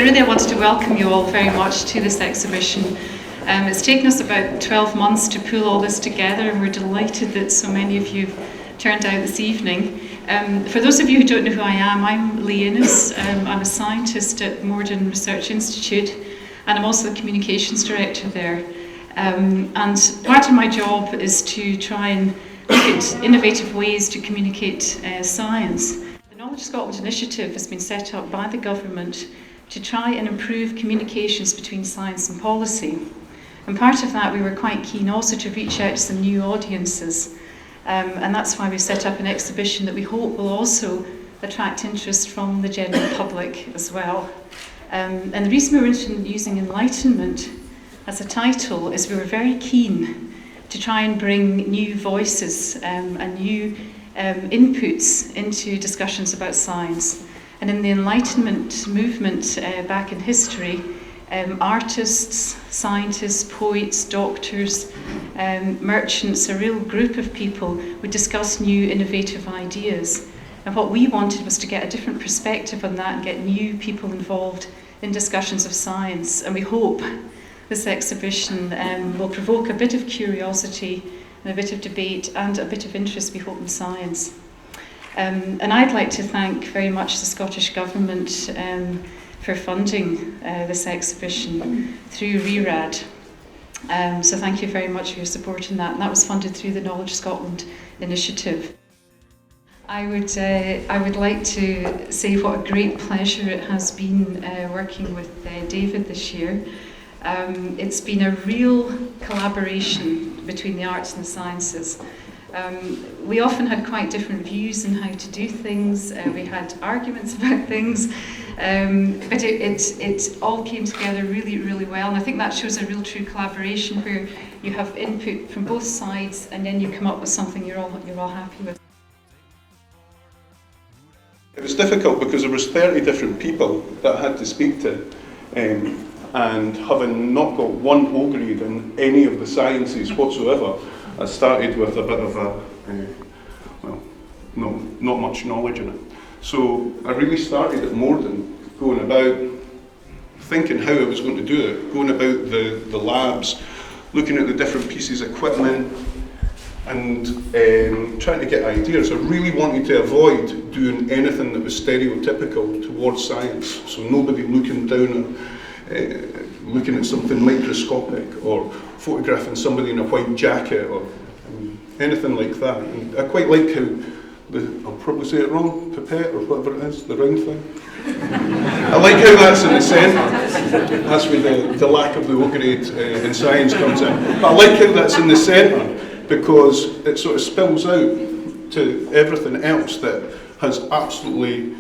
really I wanted to welcome you all very much to this exhibition. It's taken us about 12 months to pull all this together, and we're delighted that so many of you turned out this evening. For those of you who don't know who I am, I'm Lee Innes. I'm a scientist at Morden Research Institute, and I'm also the communications director there. And part of my job is to try and look at innovative ways to communicate science. The Knowledge Scotland initiative has been set up by the government to try and improve communications between science and policy. And part of that, we were quite keen also to reach out to some new audiences. And that's why we set up an exhibition that we hope will also attract interest from the general public as well. And the reason we were interested in using Enlightenment as a title is we were very keen to try and bring new voices and new inputs into discussions about science. And in the Enlightenment movement back in history, artists, scientists, poets, doctors, merchants, a real group of people would discuss new innovative ideas. And what we wanted was to get a different perspective on that and get new people involved in discussions of science. And we hope this exhibition will provoke a bit of curiosity and a bit of debate and a bit of interest, we hope, in science. And I'd like to thank very much the Scottish Government for funding this exhibition through RERAD. So thank you very much for your support in that. And that was funded through the Knowledge Scotland initiative. I would like to say what a great pleasure it has been working with David this year. It's been a real collaboration between the arts and the sciences. We often had quite different views on how to do things. We had arguments about things, but it all came together really, really well. And I think that shows a real true collaboration where you have input from both sides, and then you come up with something you're all happy with. It was difficult because there was 30 different people that I had to speak to, and having not got one O grade in any of the sciences whatsoever, I started with a bit of not much knowledge in it. So I really started at Morden, going about thinking how I was going to do it, going about the labs, looking at the different pieces of equipment, and trying to get ideas. I really wanted to avoid doing anything that was stereotypical towards science, so nobody looking down at looking at something microscopic or photographing somebody in a white jacket or anything like that. And I quite like how I'll probably say it wrong, pipette or whatever it is, the round thing. I like how that's in the centre. That's where the lack of the O grade in science comes in. But I like how that's in the centre because it sort of spills out to everything else that has absolutely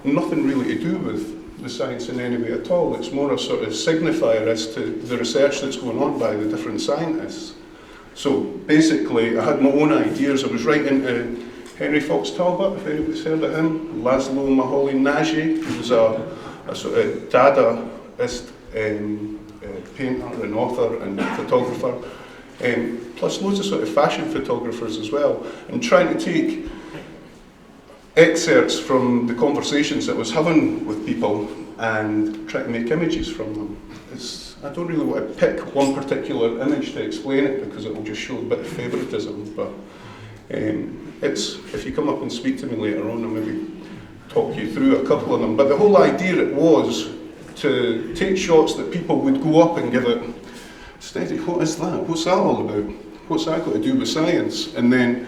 nothing really to do with the science in any way at all. It's more a sort of signifier as to the research that's going on by the different scientists. So basically, I had my own ideas. I was writing to Henry Fox Talbot, if anybody's heard of him, Laszlo Moholy-Nagy, who was a sort of Dadaist painter and author and photographer, plus loads of sort of fashion photographers as well, and trying to take excerpts from the conversations that I was having with people and try to make images from them. I don't really want to pick one particular image to explain it because it will just show a bit of favouritism, but if you come up and speak to me later on, I'll maybe talk you through a couple of them. But the whole idea it was to take shots that people would go up and give it, steady, what is that? What's that all about? What's that got to do with science? And then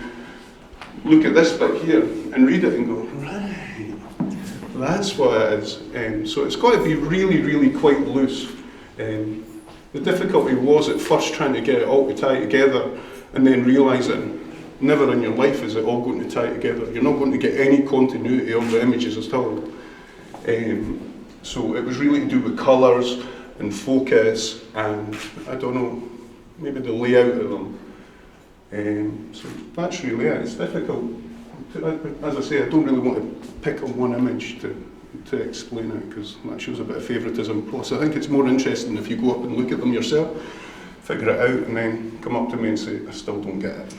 look at this bit here and read it and go, right, that's what it is. So it's got to be really, really quite loose. The difficulty was at first trying to get it all to tie together and then realising never in your life is it all going to tie together. You're not going to get any continuity of the images at all. So it was really to do with colours and focus and, I don't know, maybe the layout of them. So that's really it. It's difficult. As I say, I don't really want to pick on one image to explain it because that shows a bit of favouritism. Plus, I think it's more interesting if you go up and look at them yourself, figure it out, and then come up to me and say, I still don't get it.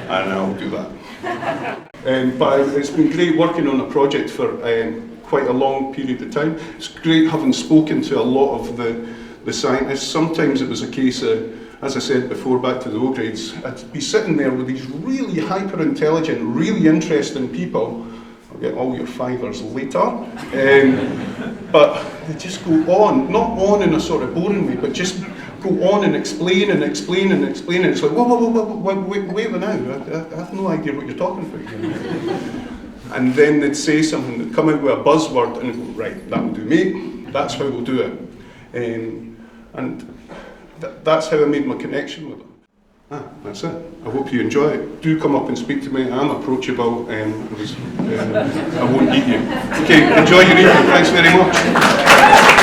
And I'll do that. But it's been great working on a project for quite a long period of time. It's great having spoken to a lot of the scientists. Sometimes it was a case of, as I said before, back to the O grades, I'd be sitting there with these really hyper-intelligent, really interesting people. I'll get all your fivers later. But they just go on, not on in a sort of boring way, but just go on and explain and explain and explain. And it's like, wait a minute, I have no idea what you're talking about. And then they'd say something, they'd come out with a buzzword and go, right, that'll do, mate. That's how we'll do it. And that's how I made my connection with them. That's it. I hope you enjoy it. Do come up and speak to me. I'm approachable. I won't eat you. Okay, enjoy your evening. Thanks very much.